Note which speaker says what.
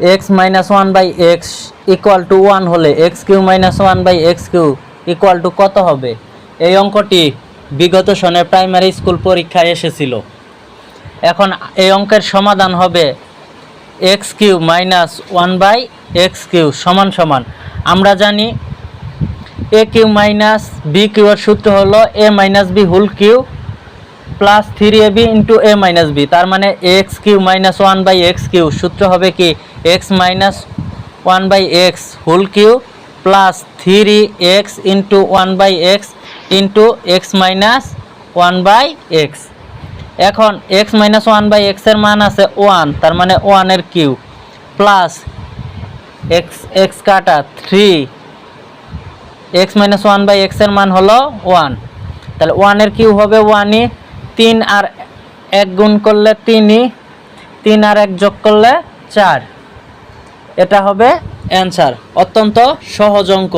Speaker 1: X minus one by x equal to one হলে x cube minus one by x cube equal to কত হবে? এই অঙ্কটি বিগত সনের প্রাইমারি স্কুল পরীক্ষায় এসেছিল। এখন এই অঙ্কের সমাধান হবে x cube minus one by x cube সমান সমান, আমরা জানি a cube minus b cube এর সূত্র হলো a minus b whole cube plus 3ab into a minus b, তার মানে x cube minus one by x cube সূত্র হবে কি x minus one by x whole cube plus 3x into one by x into x minus one by x. এখন x minus one by এক্সের মান আছে one, তার মানে ওয়ানের কিউ প্লাস এক্স এক্স কাটা 3 এক্স মাইনাস ওয়ান বাই এক্সের মান হলো ওয়ান, তাহলে ওয়ানের কিউ হবে ওয়ানই, 3 আর 1 গুণ করলে 3ই, 3 আর 1 যোগ করলে 4, এটা হবে অ্যান্সার। অত্যন্ত সহজ অঙ্ক।